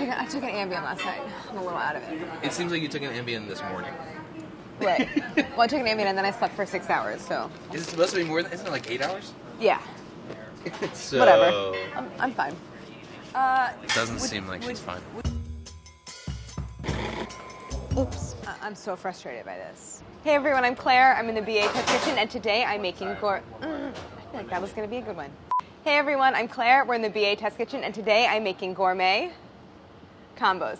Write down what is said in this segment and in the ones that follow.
I took an Ambien last night. I'm a little out of it. It seems like you took an Ambien this morning. Right. Well, I took an Ambien and then I slept for 6 hours, so. Is it supposed to be more than, isn't it like 8 hours? Yeah. So... Whatever. I'm fine. It doesn't seem like she's fine. Oops. I'm so frustrated by this. Hey everyone, I'm Claire. I'm in the BA Test Kitchen and today I'm making I feel like that was going to be a good one. Hey everyone, I'm Claire. We're in the BA Test Kitchen and today I'm making gourmet combos.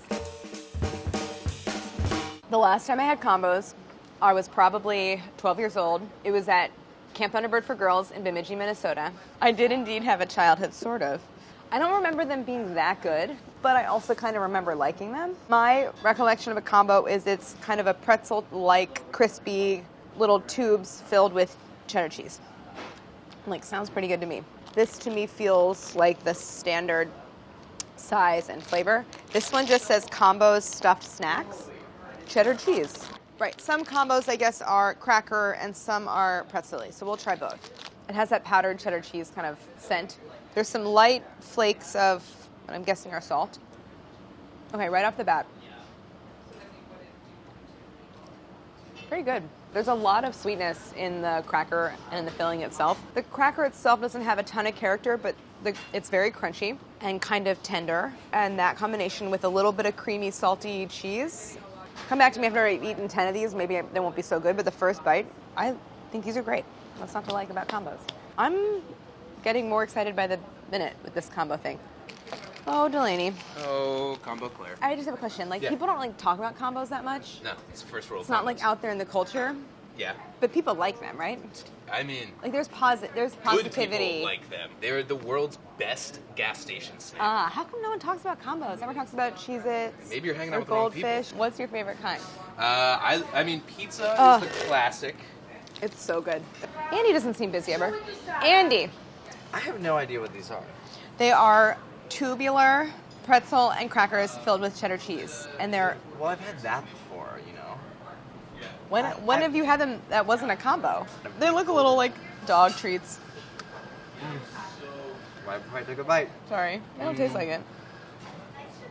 The last time I had combos, I was probably 12 years old. It was at Camp Thunderbird for Girls in Bemidji, Minnesota. I did indeed have a childhood, sort of. I don't remember them being that good, but I also kind of remember liking them. My recollection of a combo is it's kind of a pretzel-like, crispy little tubes filled with cheddar cheese. Like, sounds pretty good to me. This to me feels like the standard size and flavor. This one just says combos stuffed snacks, cheddar cheese. Right, some combos I guess are cracker and some are pretzel-y, so we'll try both. It has that powdered cheddar cheese kind of scent. There's some light flakes of what I'm guessing are salt. Okay, right off the bat. Pretty good. There's a lot of sweetness in the cracker and in the filling itself. The cracker itself doesn't have a ton of character, but it's very crunchy and kind of tender. And that combination with a little bit of creamy, salty cheese. Come back to me after I've eaten 10 of these. Maybe they won't be so good, but the first bite, I think these are great. What's not to like about combos? I'm getting more excited by the minute with this combo thing. Oh, Delaney. Oh, combo Claire. I just have a question. Like, people don't like talk about combos that much. No, it's the first rule. It's not like out there in the culture. Yeah. But people like them, right? I mean, like there's positivity. Good people like them. They're the world's best gas station snack. How come no one talks about combos? Never talks about Cheez-Its. Maybe you're hanging or out with the wrong goldfish. people. What's your favorite kind? I mean, pizza is the classic. It's so good. Andy doesn't seem busy ever. Andy. I have no idea what these are. They are tubular pretzel and crackers filled with cheddar cheese, and they're. Well, I've had that before, you know. When have you had them that wasn't a combo? They look a little like dog treats. Right before I took a bite. Sorry, they don't taste like it.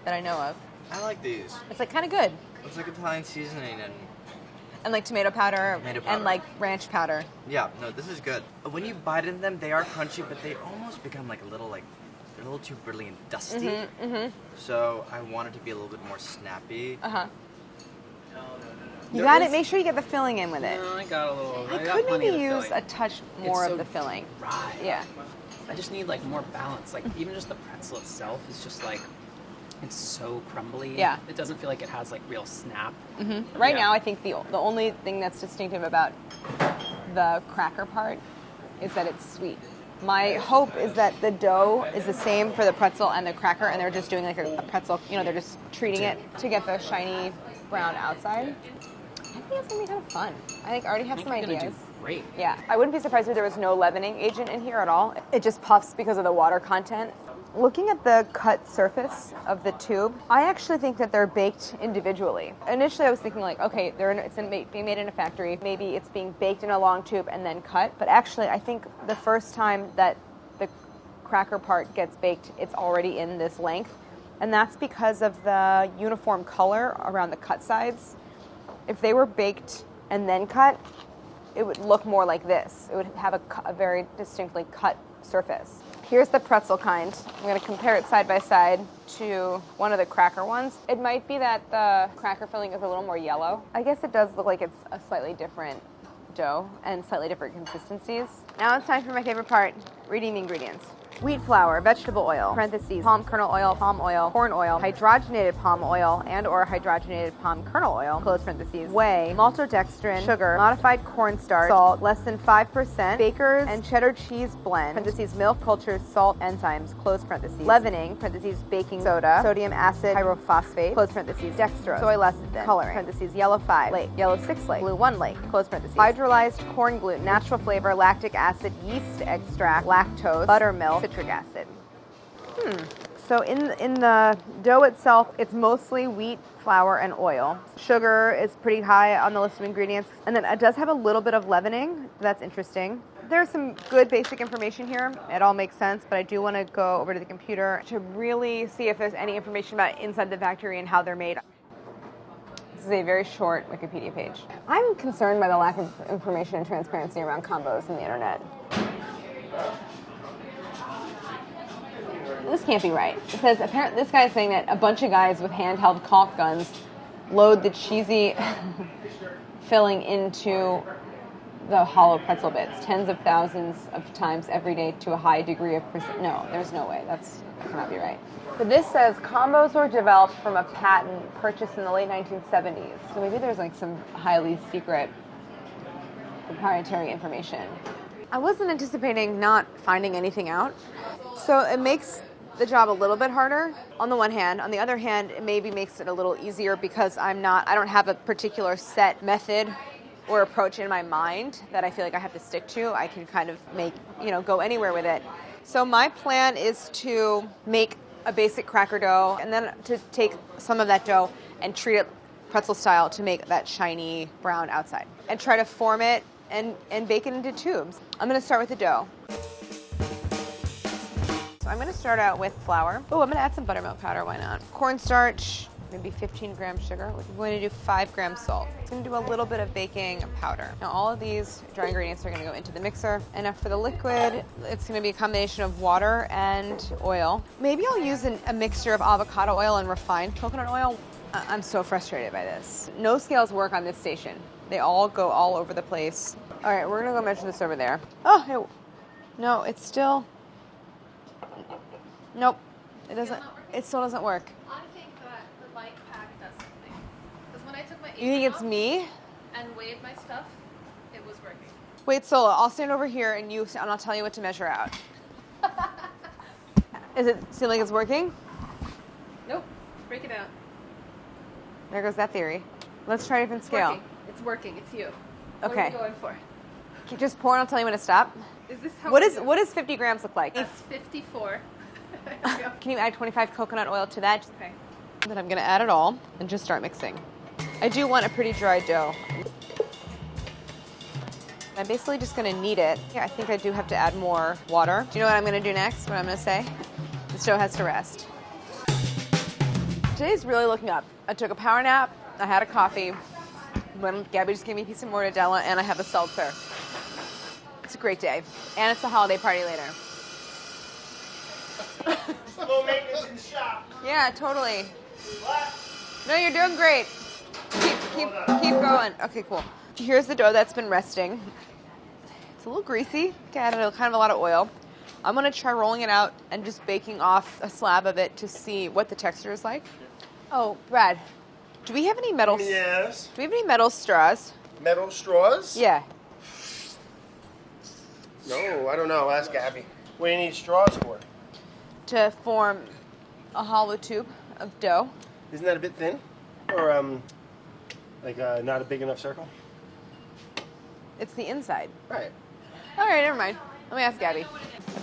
That I know of. I like these. It's like kind of good. It's like Italian seasoning and like tomato powder, and like ranch powder. Yeah, no, this is good. When you bite into them, they are crunchy, but they almost become like a little they're a little too brittle and dusty. So I want it to be a little bit more snappy. You got it. Make sure you get the filling in with it. No, I got a little. I could maybe use a touch more of the filling. Right. Yeah. I just need like more balance. Like even just the pretzel itself is just like it's so crumbly. Yeah. It doesn't feel like it has like real snap. Right now, I think the only thing that's distinctive about the cracker part is that it's sweet. My hope is that the dough is the same for the pretzel and the cracker, and they're just doing like a pretzel. You know, they're just treating it to get the shiny brown outside. I think it's gonna be kind of fun. I think I already have some ideas. Gonna do great. Yeah, I wouldn't be surprised if there was no leavening agent in here at all. It just puffs because of the water content. Looking at the cut surface of the tube, I actually think that they're baked individually. Initially, I was thinking like, okay, it's being made in a factory. Maybe it's being baked in a long tube and then cut. But actually, I think the first time that the cracker part gets baked, it's already in this length. And that's because of the uniform color around the cut sides. If they were baked and then cut, it would look more like this. It would have a very distinctly cut surface. Here's the pretzel kind. I'm going to compare it side by side to one of the cracker ones. It might be that the cracker filling is a little more yellow. I guess it does look like it's a slightly different dough and slightly different consistencies. Now it's time for my favorite part, reading the ingredients. Wheat flour, vegetable oil, parentheses, palm kernel oil, palm oil, corn oil, hydrogenated palm oil and or hydrogenated palm kernel oil, close parentheses, whey, maltodextrin, sugar, modified cornstarch, salt, less than 5%, Baker's and cheddar cheese blend, parentheses, milk culture, salt, enzymes, close parentheses, leavening, parentheses, baking soda, sodium acid pyrophosphate, close parentheses, dextrose, soy lecithin, coloring, parentheses, yellow 5, lake, yellow 6 lake, blue 1 lake, close parentheses, hydrolyzed corn gluten, natural flavor, lactic acid, yeast extract, lactose, buttermilk, citric acid. So in the dough itself, it's mostly wheat, flour, and oil. Sugar is pretty high on the list of ingredients. And then it does have a little bit of leavening. That's interesting. There's some good basic information here. It all makes sense, but I do want to go over to the computer to really see if there's any information about inside the factory and how they're made. This is a very short Wikipedia page. I'm concerned by the lack of information and transparency around combos on the internet. This can't be right. It says, apparently, this guy's saying that a bunch of guys with handheld caulk guns load the cheesy filling into the hollow pretzel bits tens of thousands of times every day to a high degree of precision. No, there's no way. That cannot be right. But this says combos were developed from a patent purchased in the late 1970s. So maybe there's like some highly secret proprietary information. I wasn't anticipating not finding anything out. So it makes the job a little bit harder on the one hand. On the other hand, it maybe makes it a little easier because I don't have a particular set method or approach in my mind that I feel like I have to stick to. I can kind of go anywhere with it. So my plan is to make a basic cracker dough and then to take some of that dough and treat it pretzel style to make that shiny brown outside and try to form it and bake it into tubes. I'm going to start with the dough. So I'm going to start out with flour. Oh, I'm going to add some buttermilk powder, why not? Cornstarch, maybe 15 grams sugar. We're going to do 5 grams salt. I'm going to do a little bit of baking powder. Now all of these dry ingredients are going to go into the mixer. And now for the liquid, it's going to be a combination of water and oil. Maybe I'll use a mixture of avocado oil and refined coconut oil. I'm so frustrated by this. No scales work on this station. They all go all over the place. All right, we're going to go measure this over there. Oh, no, it's still... Nope, it doesn't. It still doesn't work. I think that the light pack does something. Because when I took my You think it's me? And weighed my stuff, it was working. Wait, Sola, I'll stand over here and I'll tell you what to measure out. Does it seem like it's working? Nope. Break it out. There goes that theory. Let's try a different scale. It's working. It's you. Okay. What are you going for? Just pour and I'll tell you when to stop. Is this how What does 50 grams look like? That's 54. Can you add 25 coconut oil to that? Okay. Then I'm going to add it all and just start mixing. I do want a pretty dry dough. I'm basically just going to knead it. Yeah, I think I do have to add more water. Do you know what I'm going to do next? What I'm going to say? This dough has to rest. Today's really looking up. I took a power nap. I had a coffee. Gabby just gave me a piece of mortadella, and I have a seltzer. It's a great day. And it's a holiday party later. Slow maintenance in the shop. Yeah, totally. What? No, you're doing great. Keep going. Okay, cool. Here's the dough that's been resting. It's a little greasy. Got kind of a lot of oil. I'm gonna try rolling it out and just baking off a slab of it to see what the texture is like. Oh, Brad, do we have any metal? Yes. Do we have any metal straws? Metal straws? Yeah. No, I don't know. Ask Abby. What do you need straws for? To form a hollow tube of dough. Isn't that a bit thin? Or, not a big enough circle? It's the inside. Right. All right, never mind. Let me ask Gabby.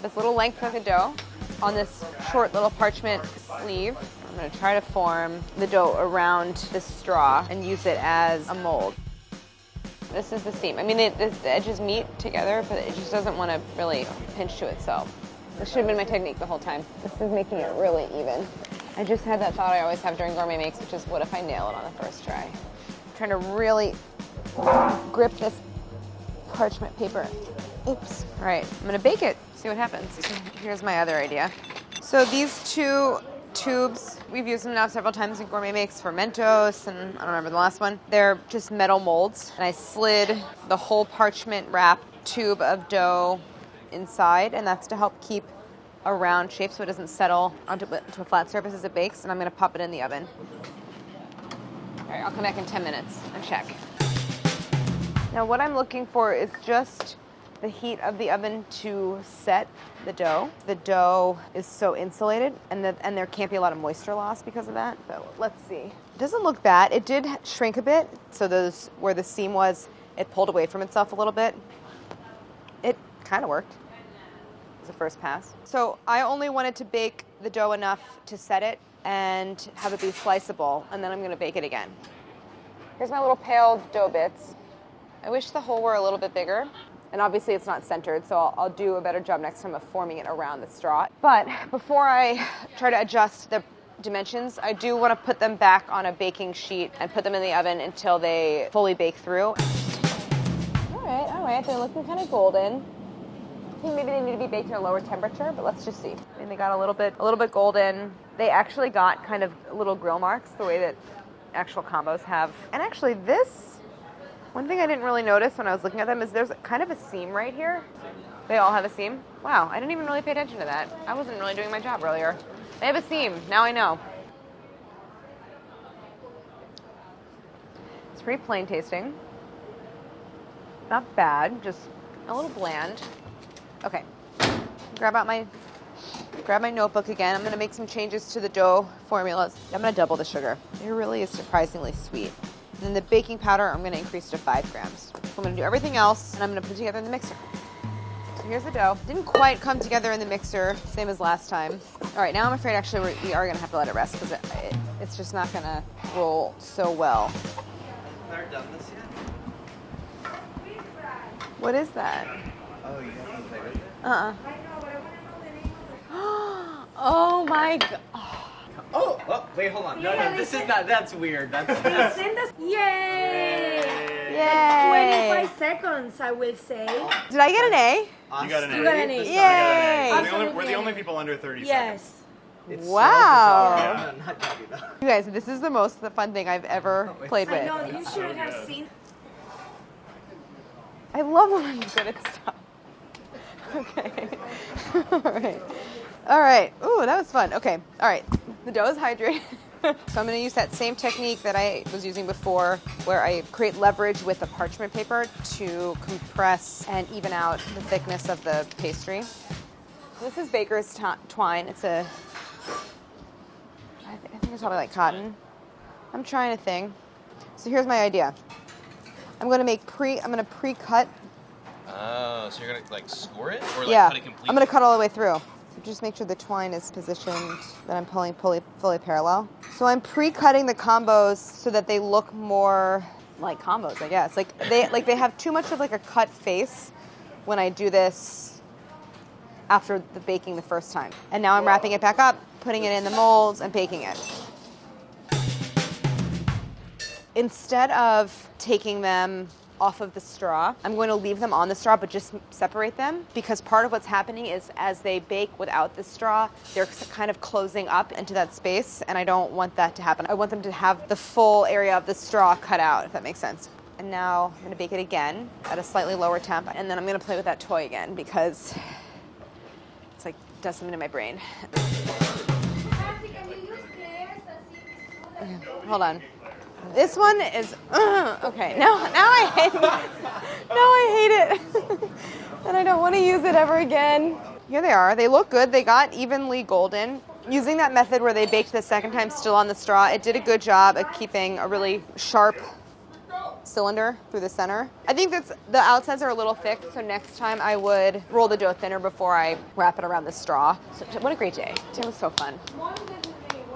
This little length of the dough on this short little parchment sleeve. I'm going to try to form the dough around this straw and use it as a mold. This is the seam. I mean, the edges meet together, but it just doesn't want to really pinch to itself. This should have been my technique the whole time. This is making it really even. I just had that thought I always have during gourmet makes, which is what if I nail it on the first try? I'm trying to really grip this parchment paper. Oops. All right, I'm gonna bake it, see what happens. Here's my other idea. So these two tubes, we've used them now several times in gourmet makes for Mentos, and I don't remember the last one. They're just metal molds, and I slid the whole parchment wrap tube of dough inside, and that's to help keep a round shape so it doesn't settle onto a flat surface as it bakes, and I'm gonna pop it in the oven. All right, I'll come back in 10 minutes and check. Now what I'm looking for is just the heat of the oven to set the dough. The dough is so insulated, and there can't be a lot of moisture loss because of that. So let's see. It doesn't look bad. It did shrink a bit, so where the seam was, it pulled away from itself a little bit. It kind of worked. It was the first pass. So I only wanted to bake the dough enough to set it and have it be sliceable, and then I'm gonna bake it again. Here's my little pale dough bits. I wish the hole were a little bit bigger. And obviously it's not centered, so I'll do a better job next time of forming it around the straw. But before I try to adjust the dimensions, I do want to put them back on a baking sheet and put them in the oven until they fully bake through. All right, they're looking kind of golden. I think maybe they need to be baked at a lower temperature, but let's just see. I mean, they got a little bit golden. They actually got kind of little grill marks the way that actual combos have. And actually one thing I didn't really notice when I was looking at them is there's kind of a seam right here. They all have a seam. Wow, I didn't even really pay attention to that. I wasn't really doing my job earlier. They have a seam, now I know. It's pretty plain tasting. Not bad, just a little bland. Okay, grab my notebook again. I'm gonna make some changes to the dough formulas. I'm gonna double the sugar. It really is surprisingly sweet. And then the baking powder, I'm gonna increase to 5 grams. So I'm gonna do everything else, and I'm gonna put it together in the mixer. So here's the dough. Didn't quite come together in the mixer, same as last time. All right, now I'm afraid actually we are gonna have to let it rest because it's just not gonna roll so well. Have you ever done this yet? What is that? Oh, you haven't played with it? Oh my god. Oh, wait, hold on. No, this is not, that's weird. That's Yay! Yay! 25 seconds, I will say. Did I get an A? awesome. You got an A. You got an A. Yay! We're the only people under 30 seconds. Yes. It's Wow. So bizarre. I'm not happy though. You guys, this is the most fun thing I've ever played I with. know, you should have seen. I love when I'm good at stuff. Okay. All right. Ooh, that was fun. Okay. All right. The dough is hydrated. So I'm going to use that same technique that I was using before, where I create leverage with the parchment paper to compress and even out the thickness of the pastry. This is baker's twine. It's I think it's probably like cotton. I'm trying a thing. So here's my idea. I'm going to pre-cut. Oh, so you're gonna like score it or like Yeah, cut it completely? I'm going to cut all the way through. So just make sure the twine is positioned, that I'm pulling fully parallel. So I'm pre-cutting the combos so that they look more like combos, I guess. Like they have too much of like a cut face when I do this after the baking the first time. And now I'm wrapping it back up, putting it in the molds, and baking it. Instead of taking them off of the straw, I'm going to leave them on the straw, but just separate them, because part of what's happening is as they bake without the straw, they're kind of closing up into that space, and I don't want that to happen. I want them to have the full area of the straw cut out, if that makes sense. And now I'm going to bake it again at a slightly lower temp, and then I'm going to play with that toy again because it's like does something to my brain. Okay, hold on. This one is okay. Now I hate it. Now I hate it, and I don't want to use it ever again. Here they are. They look good. They got evenly golden. Using that method where they baked the second time still on the straw, it did a good job at keeping a really sharp cylinder through the center. I think that's the outsides are a little thick, so next time I would roll the dough thinner before I wrap it around the straw. So, what a great day. Today was so fun.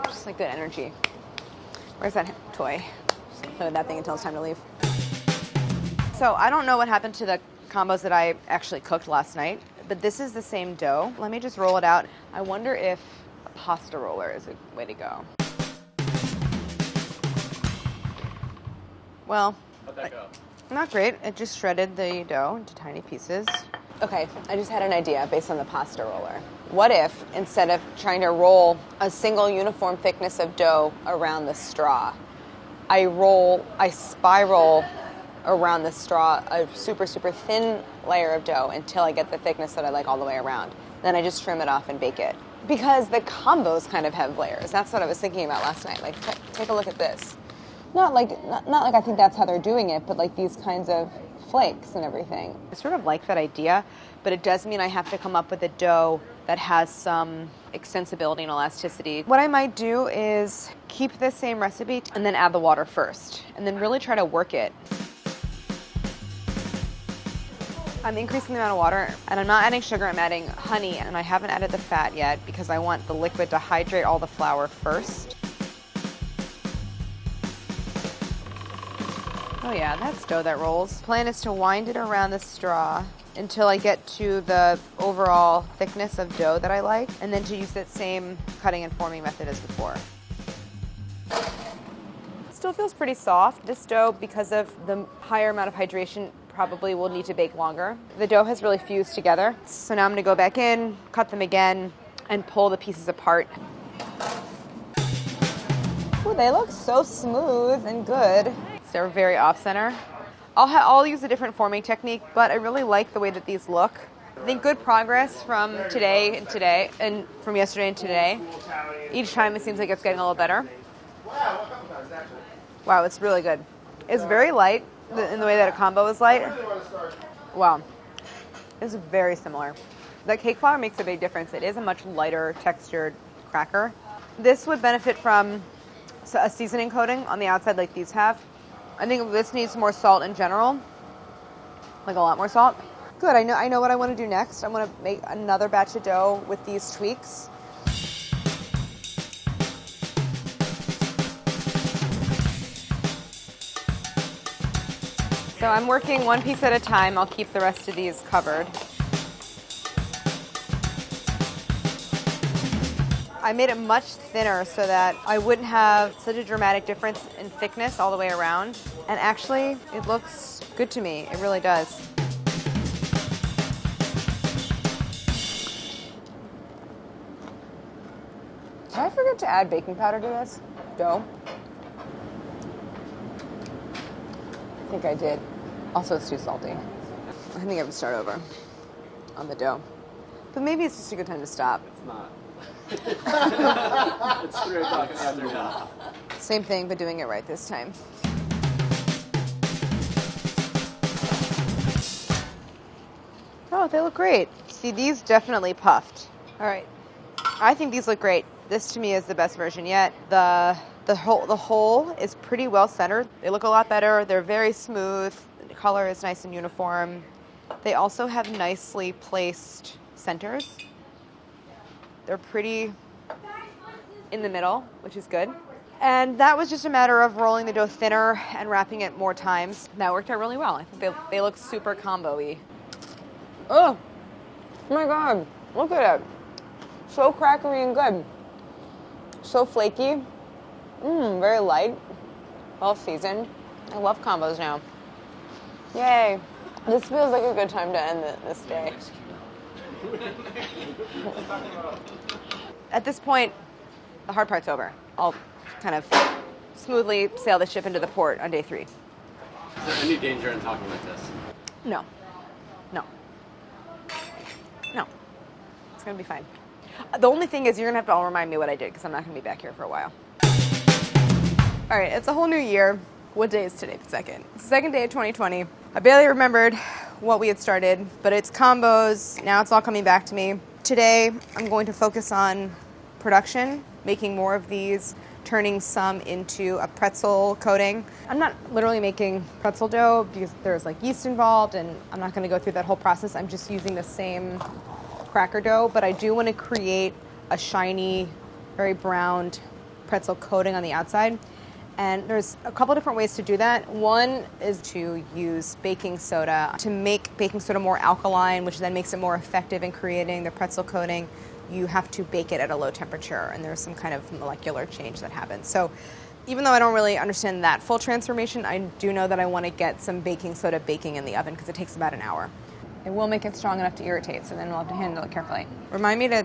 Just like good energy. Where's that toy? Just play with that thing until it's time to leave. So I don't know what happened to the combos that I actually cooked last night, but this is the same dough. Let me just roll it out. I wonder if a pasta roller is a way to go. Well, How'd that go? not great. It just shredded the dough into tiny pieces. Okay, I just had an idea based on the pasta roller. What if, instead of trying to roll a single uniform thickness of dough around the straw, I spiral around the straw a super, super thin layer of dough until I get the thickness that I like all the way around. Then I just trim it off and bake it. Because the combos kind of have layers. That's what I was thinking about last night. Like, take a look at this. Not like I think that's how they're doing it, but like these kinds of flakes and everything. I sort of like that idea, but it does mean I have to come up with a dough that has some extensibility and elasticity. What I might do is keep the same recipe and then add the water first, and then really try to work it. I'm increasing the amount of water, and I'm not adding sugar, I'm adding honey, and I haven't added the fat yet because I want the liquid to hydrate all the flour first. Oh yeah, that's dough that rolls. Plan is to wind it around the straw until I get to the overall thickness of dough that I like, and then to use that same cutting and forming method as before. Still feels pretty soft. This dough, because of the higher amount of hydration, probably will need to bake longer. The dough has really fused together. So now I'm gonna go back in, cut them again, and pull the pieces apart. Ooh, they look so smooth and good. They're very off-center. I'll use a different forming technique, but I really like the way that these look. I think good progress from today, and from yesterday and today. Each time it seems like it's getting a little better. Wow, it's really good. It's very light in the way that a combo is light. Wow, it's very similar. The cake flour makes a big difference. It is a much lighter textured cracker. This would benefit from a seasoning coating on the outside like these have. I think this needs more salt in general, like a lot more salt. Good, I know what I want to do next. I want to make another batch of dough with these tweaks. So I'm working one piece at a time. I'll keep the rest of these covered. I made it much thinner so that I wouldn't have such a dramatic difference in thickness all the way around. And actually, it looks good to me. It really does. Did I forget to add baking powder to this dough? I think I did. Also, it's too salty. I think I have to start over on the dough. But maybe it's just a good time to stop. It's not. It's 3 o'clock in the afternoon. Same thing, but doing it right this time. Oh, they look great. See, these definitely puffed. All right. I think these look great. This to me is the best version yet. The whole is pretty well centered. They look a lot better. They're very smooth. The color is nice and uniform. They also have nicely placed centers. They're pretty in the middle, which is good. And that was just a matter of rolling the dough thinner and wrapping it more times. That worked out really well. I think they look super combo-y. Oh my God, look at it. So crackery and good. So flaky. Very light. Well seasoned. I love combos now. Yay. This feels like a good time to end this day. At this point, the hard part's over. I'll kind of smoothly sail the ship into the port on day 3. Is there any danger in talking like this? No. It's gonna be fine. The only thing is you're gonna have to all remind me what I did because I'm not gonna be back here for a while. All right, it's a whole new year. What day is today? The 2nd. It's the 2nd day of 2020. I barely remembered what we had started, but it's combos. Now it's all coming back to me. Today, I'm going to focus on production, making more of these, turning some into a pretzel coating. I'm not literally making pretzel dough because there's like yeast involved, and I'm not gonna go through that whole process. I'm just using the same cracker dough, but I do want to create a shiny, very browned pretzel coating on the outside. And there's a couple different ways to do that. One is to use baking soda to make baking soda more alkaline, which then makes it more effective in creating the pretzel coating. You have to bake it at a low temperature, and there's some kind of molecular change that happens. So even though I don't really understand that full transformation, I do know that I want to get some baking soda baking in the oven because it takes about an hour. It will make it strong enough to irritate, so then we'll have to handle it carefully. Remind me to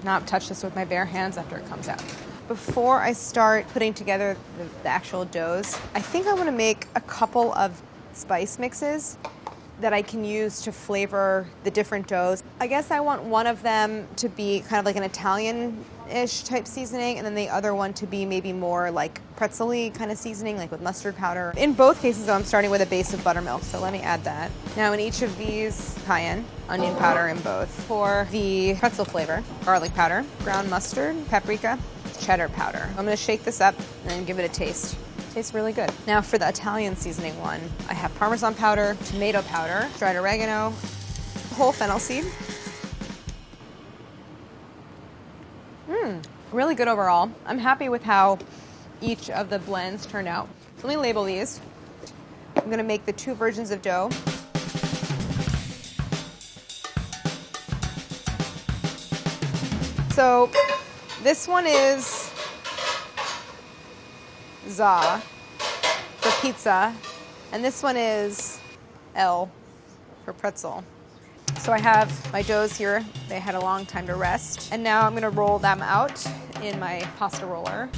not touch this with my bare hands after it comes out. Before I start putting together the actual doughs, I think I want to make a couple of spice mixes that I can use to flavor the different doughs. I guess I want one of them to be kind of like an Italian-ish type seasoning, and then the other one to be maybe more like pretzel-y kind of seasoning, like with mustard powder. In both cases, though, I'm starting with a base of buttermilk, so let me add that. Now in each of these, cayenne, onion powder in both. For the pretzel flavor, garlic powder, ground mustard, paprika, cheddar powder. I'm gonna shake this up and give it a taste. Tastes really good. Now for the Italian seasoning one, I have Parmesan powder, tomato powder, dried oregano, whole fennel seed. Really good overall. I'm happy with how each of the blends turned out. So let me label these. I'm gonna make the 2 versions of dough. So this one is za for pizza, and this one is L for pretzel. So I have my doughs here. They had a long time to rest. And now I'm gonna roll them out in my pasta roller.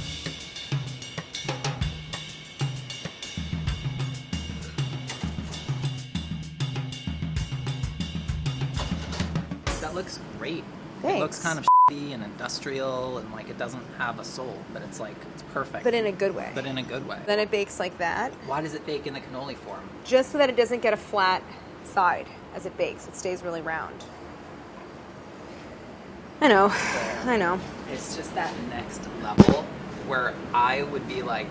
That looks great. Thanks. It looks kind of shitty and industrial and like it doesn't have a soul, but it's like, it's perfect. But in a good way. But in a good way. Then it bakes like that. Why does it bake in the cannoli form? Just so that it doesn't get a flat side as it bakes. It stays really round. I know. It's just that next level where I would be like,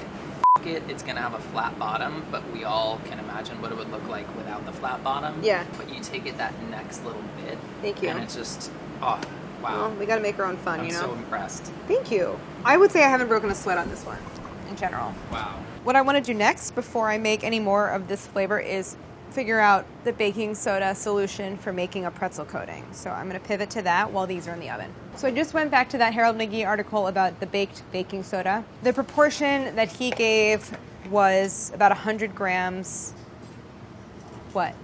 F it, it's gonna have a flat bottom, but we all can imagine what it would look like without the flat bottom. Yeah. But you take it that next little bit. Thank you. And it's just, oh, wow. Well, we gotta make our own fun, I'm you know? so impressed. Thank you. I would say I haven't broken a sweat on this one, in general. Wow. What I want to do next, before I make any more of this flavor, is figure out the baking soda solution for making a pretzel coating. So I'm going to pivot to that while these are in the oven. So I just went back to that Harold McGee article about the baked baking soda. The proportion that he gave was about 100 grams. What?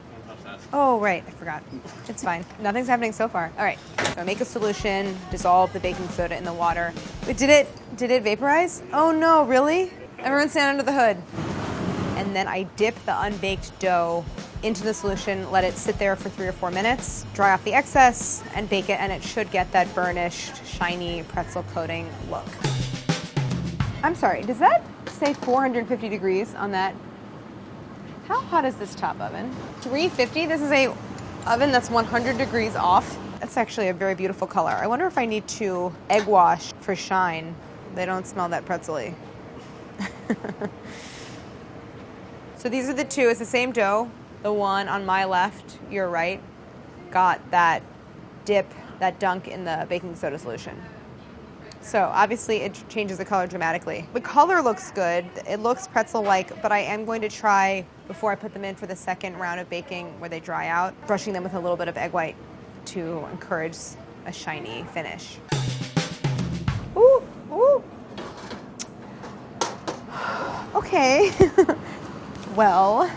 Oh, right. I forgot. It's fine. Nothing's happening so far. All right. So make a solution, dissolve the baking soda in the water. Wait, did it vaporize? Oh, no, really? Everyone stand under the hood. And then I dip the unbaked dough into the solution, let it sit there for 3 or 4 minutes, dry off the excess, and bake it, and it should get that burnished, shiny pretzel coating look. I'm sorry, does that say 450 degrees on that? How hot is this top oven? 350? This is a oven that's 100 degrees off. That's actually a very beautiful color. I wonder if I need to egg wash for shine. They don't smell that pretzel-y. So these are the two. It's the same dough. The one on my left, your right, got that dip, that dunk in the baking soda solution. So obviously it changes the color dramatically. The color looks good. It looks pretzel-like, but I am going to try, before I put them in for the second round of baking where they dry out, brushing them with a little bit of egg white to encourage a shiny finish. Ooh, ooh. Okay. Well,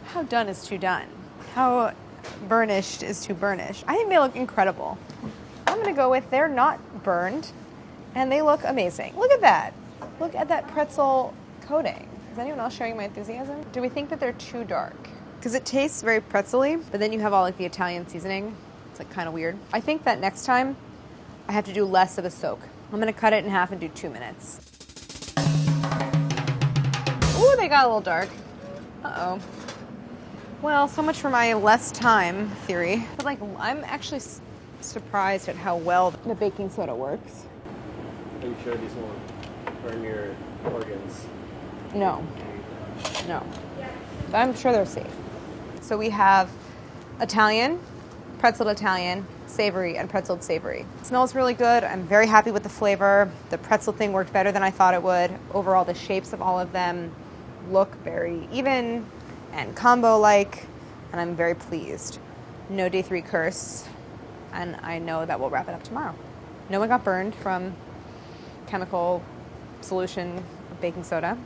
how done is too done? How burnished is too burnished? I think they look incredible. I'm gonna go with they're not burned and they look amazing. Look at that. Look at that pretzel coating. Is anyone else sharing my enthusiasm? Do we think that they're too dark? Because it tastes very pretzel-y, but then you have all like the Italian seasoning. It's like kind of weird. I think that next time I have to do less of a soak. I'm gonna cut it in half and do 2 minutes. Ooh, they got a little dark. Uh-oh. Well, so much for my less time theory. But like, I'm actually surprised at how well the baking soda works. Are you sure these won't burn your organs? No. No. But I'm sure they're safe. So we have Italian, pretzeled Italian, savory, and pretzeled savory. It smells really good. I'm very happy with the flavor. The pretzel thing worked better than I thought it would. Overall, the shapes of all of them look very even and combo-like, and I'm very pleased. No day 3 curse, and I know that we'll wrap it up tomorrow. No one got burned from chemical solution of baking soda.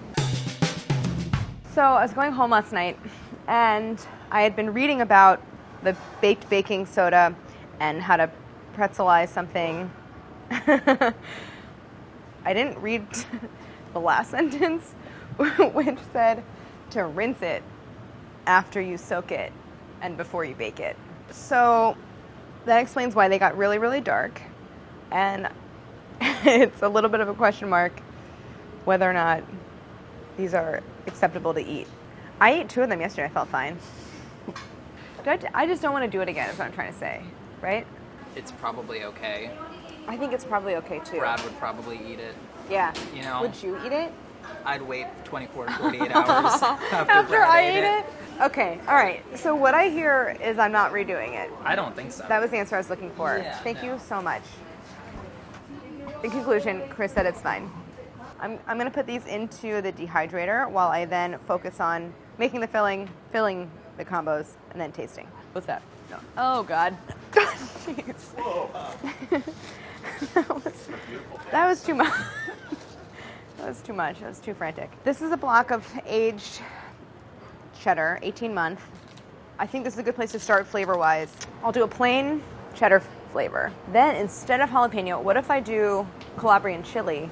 So I was going home last night, and I had been reading about the baked baking soda and how to pretzelize something. I didn't read the last sentence, which said to rinse it after you soak it and before you bake it. So that explains why they got really, really dark. And it's a little bit of a question mark whether or not these are acceptable to eat. I ate 2 of them yesterday. I felt fine. I just don't want to do it again, is what I'm trying to say, right? It's probably okay. I think it's probably okay, too. Brad would probably eat it. Yeah. You know? Would you eat it? I'd wait 24 to 48 hours after I Brad ate it? Okay, all right. So what I hear is I'm not redoing it. I don't think so. That was the answer I was looking for. Yeah, Thank no. you so much. In conclusion, Chris said it's fine. I'm going to put these into the dehydrator while I then focus on making the filling the combos, and then tasting. What's that? No. Oh, God. Jeez. That was too much. That was too much. That was too frantic. This is a block of aged cheddar, 18 month. I think this is a good place to start flavor-wise. I'll do a plain cheddar flavor. Then instead of jalapeno, what if I do Calabrian chili,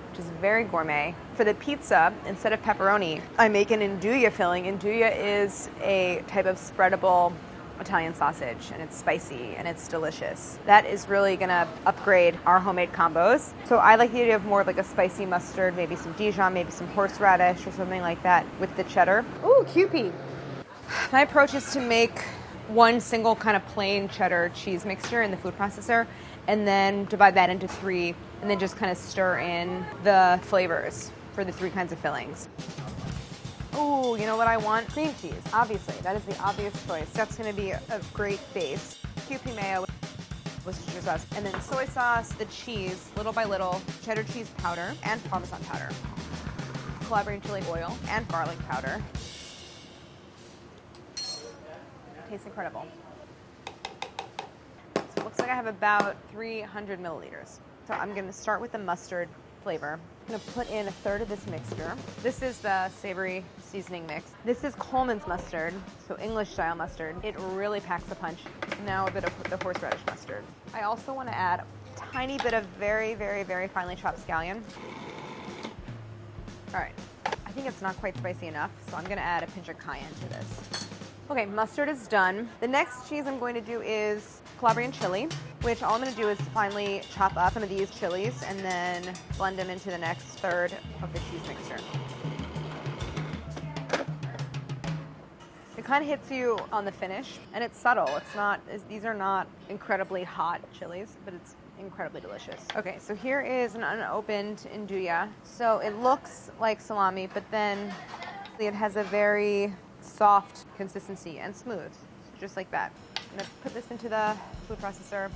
which is very gourmet. For the pizza, instead of pepperoni, I make an andouille filling. Andouille is a type of spreadable Italian sausage, and it's spicy and it's delicious. That is really gonna upgrade our homemade combos. So I like the idea of more of like a spicy mustard, maybe some Dijon, maybe some horseradish or something like that with the cheddar. Ooh, Kewpie. My approach is to make one single kind of plain cheddar cheese mixture in the food processor and then divide that into 3 and then just kind of stir in the flavors for the 3 kinds of fillings. Oh, you know what I want? Cream cheese, obviously. That is the obvious choice. That's going to be a great base. Kewpie mayo, Worcestershire sauce, and then soy sauce, the cheese, little by little, cheddar cheese powder, and Parmesan powder. Calabrian chili oil, and garlic powder. Tastes incredible. So it looks like I have about 300 milliliters. So I'm going to start with the mustard flavor. I'm going to put in 1/3 of this mixture. This is the savory seasoning mix. This is Coleman's mustard, so English style mustard. It really packs a punch. Now a bit of the horseradish mustard. I also want to add a tiny bit of very, very, very finely chopped scallion. All right, I think it's not quite spicy enough, so I'm going to add a pinch of cayenne to this. Okay, mustard is done. The next cheese I'm going to do is Calabrian chili, which all I'm going to do is finally chop up some of these chilies and then blend them into the next 1/3 of the cheese mixture. It kind of hits you on the finish, and it's subtle. These are not incredibly hot chilies, but it's incredibly delicious. Okay, so here is an unopened andouille. So it looks like salami, but then it has a very soft consistency and smooth, just like that. I'm gonna put this into the food processor.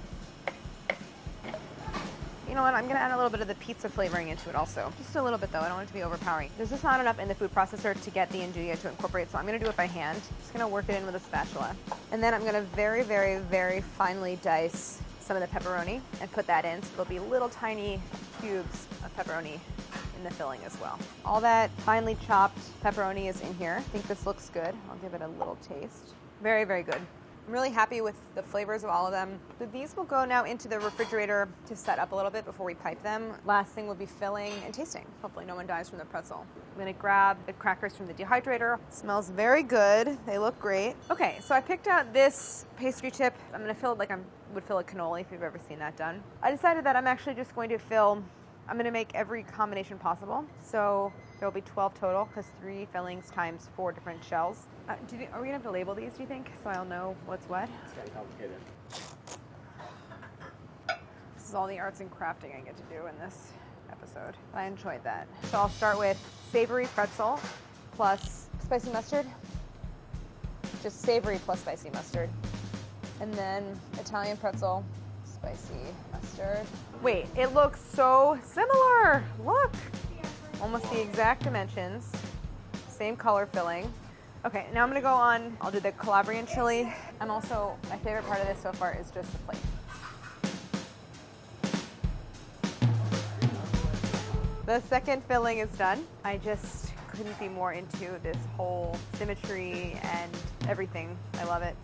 You know what, I'm gonna add a little bit of the pizza flavoring into it also. Just a little bit though, I don't want it to be overpowering. There's just not enough in the food processor to get the andouille to incorporate, so I'm gonna do it by hand. Just gonna work it in with a spatula. And then I'm gonna very, very, very finely dice some of the pepperoni and put that in, so there'll be little tiny cubes of pepperoni in the filling as well. All that finely chopped pepperoni is in here. I think this looks good. I'll give it a little taste. Very, very good. I'm really happy with the flavors of all of them. So these will go now into the refrigerator to set up a little bit before we pipe them. Last thing will be filling and tasting. Hopefully no one dies from the pretzel. I'm gonna grab the crackers from the dehydrator. Smells very good. They look great. Okay, so I picked out this pastry tip. I'm gonna fill it like I would fill a cannoli if you've ever seen that done. I decided that I'm actually just going to I'm gonna make every combination possible. So there'll be 12 total, because 3 fillings times 4 different shells. Are we gonna have to label these, do you think, so I'll know what's what? It's kind of complicated. This is all the arts and crafting I get to do in this episode. I enjoyed that. So I'll start with savory pretzel plus spicy mustard. Just savory plus spicy mustard. And then Italian pretzel, spicy mustard. Wait, it looks so similar. Look, almost the exact dimensions, same color filling. Okay, now I'm gonna go on, I'll do the Calabrian chili. And also, my favorite part of this so far is just the plate. The second filling is done. I just couldn't be more into this whole symmetry and everything. I love it.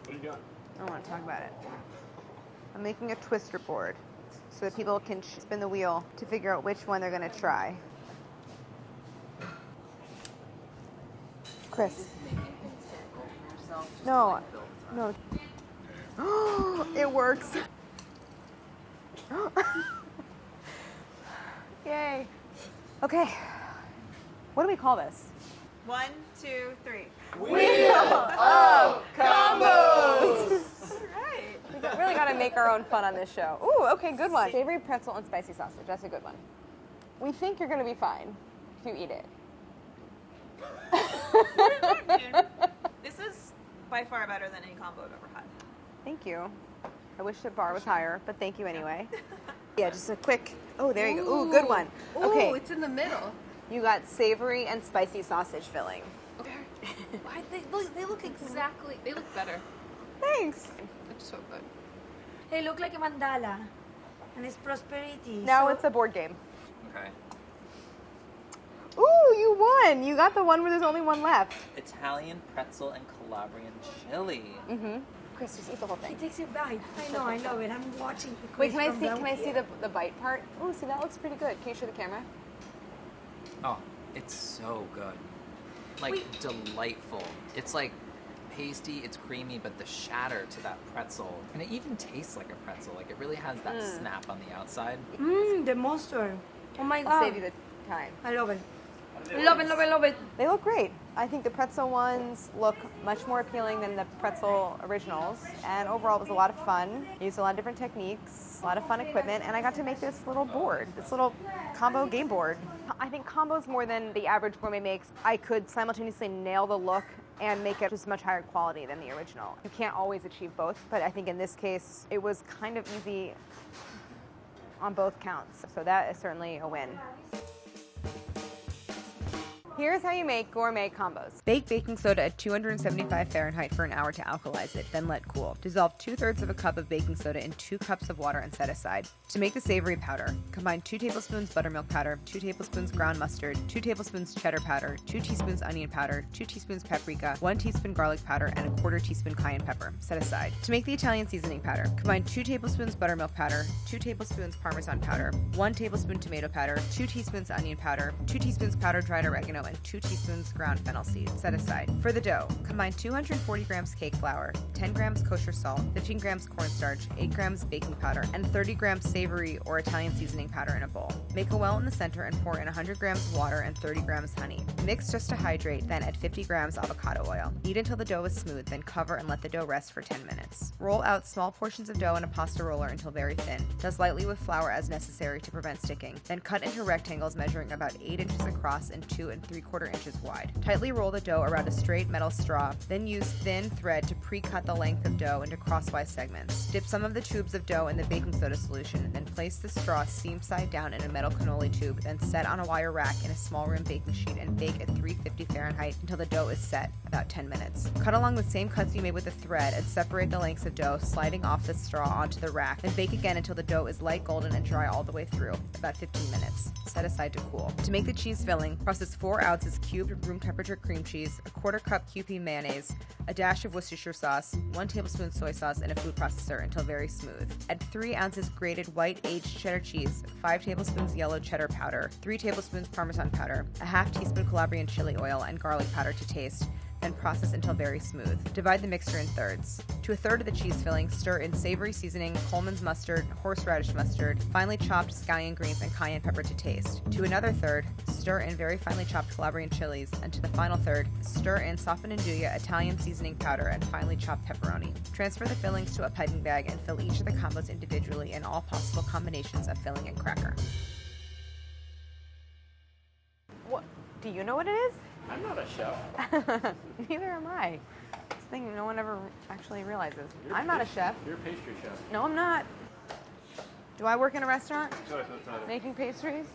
What are you doing? I don't want to talk about it. I'm making a twister board so that people can spin the wheel to figure out which one they're going to try. Chris. No. It works. Yay. Okay. What do we call this? 1, 2, 3. Wheel of Combos! Right. We really got to make our own fun on this show. Ooh, okay, good one. Savory pretzel and spicy sausage. That's a good one. We think you're going to be fine if you eat it. This is by far better than any combo I've ever had. Thank you. I wish the bar was higher, but thank you anyway. Yeah, just a quick. Oh, there you go. Ooh, good one. Okay, Ooh, it's in the middle. you got savory and spicy sausage filling. Why they look exactly. They look better. Thanks. It's so good. They look like a mandala. And it's prosperity. Now so it's a board game. Okay. Ooh, you won. You got the one where there's only one left. Italian pretzel and Calabrian chili. Mm-hmm. Chris, just eat the whole thing. It takes a bite. I know, I love it. I'm watching. Wait, can I from see? down Can I see here. the bite part? Oh, see, that looks pretty good. Can you show the camera? Oh, it's so good. Like, delightful. It's like pasty, it's creamy, but the shatter to that pretzel. And it even tastes like a pretzel. Like, it really has that snap on the outside. Mmm, the monster. Oh my I'll god. save you the time. I love it. Love it, love it, love it. They look great. I think the pretzel ones look much more appealing than the pretzel originals. And overall, it was a lot of fun. Used a lot of different techniques, a lot of fun equipment, and I got to make this little board, this little combo game board. I think combos more than the average gourmet makes, I could simultaneously nail the look and make it just much higher quality than the original. You can't always achieve both, but I think in this case, it was kind of easy on both counts. So that is certainly a win. Here's how you make gourmet combos. Bake baking soda at 275 Fahrenheit for an hour to alkalize it, then let cool. Dissolve 2/3 of a cup of baking soda in 2 cups of water and set aside. To make the savory powder, combine 2 tablespoons buttermilk powder, 2 tablespoons ground mustard, 2 tablespoons cheddar powder, 2 teaspoons onion powder, 2 teaspoons paprika, 1 teaspoon garlic powder, and 1/4 teaspoon cayenne pepper. Set aside. To make the Italian seasoning powder, combine 2 tablespoons buttermilk powder, 2 tablespoons Parmesan powder, 1 tablespoon tomato powder, 2 teaspoons onion powder, 2 teaspoons powdered dried oregano, and 2 teaspoons ground fennel seed. Set aside. For the dough, combine 240 grams cake flour, 10 grams kosher salt, 15 grams cornstarch, 8 grams baking powder, and 30 grams savory or Italian seasoning powder in a bowl. Make a well in the center and pour in 100 grams of water and 30 grams honey. Mix just to hydrate, then add 50 grams avocado oil. Knead until the dough is smooth, then cover and let the dough rest for 10 minutes. Roll out small portions of dough in a pasta roller until very thin. Dust lightly with flour as necessary to prevent sticking. Then cut into rectangles measuring about 8 inches across and 2 3/4 inches wide. Tightly roll the dough around a straight metal straw, then use thin thread to pre-cut the length of dough into crosswise segments. Dip some of the tubes of dough in the baking soda solution, then place the straw seam side down in a metal cannoli tube, then set on a wire rack in a small room baking sheet and bake at 350 Fahrenheit until the dough is set, about 10 minutes. Cut along the same cuts you made with the thread and separate the lengths of dough, sliding off the straw onto the rack, then bake again until the dough is light golden and dry all the way through, about 15 minutes. Set aside to cool. To make the cheese filling, process 4 ounces cubed room temperature cream cheese, a 1/4 cup Kewpie mayonnaise, a dash of Worcestershire sauce, 1 tablespoon soy sauce, and a food processor until very smooth. Add 3 ounces grated white aged cheddar cheese, 5 tablespoons yellow cheddar powder, 3 tablespoons Parmesan powder, a half teaspoon Calabrian chili oil, and garlic powder to taste. Then process until very smooth. Divide the mixture in thirds. To 1/3 of the cheese filling, stir in savory seasoning, Coleman's mustard, horseradish mustard, finely chopped scallion greens, and cayenne pepper to taste. To another third, stir in very finely chopped Calabrian chilies, and to the final third, stir in soften andouille, Italian seasoning powder, and finely chopped pepperoni. Transfer the fillings to a piping bag and fill each of the combos individually in all possible combinations of filling and cracker. What? Do you know what it is? I'm not a chef. Neither am I. This thing no one ever actually realizes. I'm not a chef. You're a pastry chef. No, I'm not. Do I work in a restaurant No, that's not it. making pastries?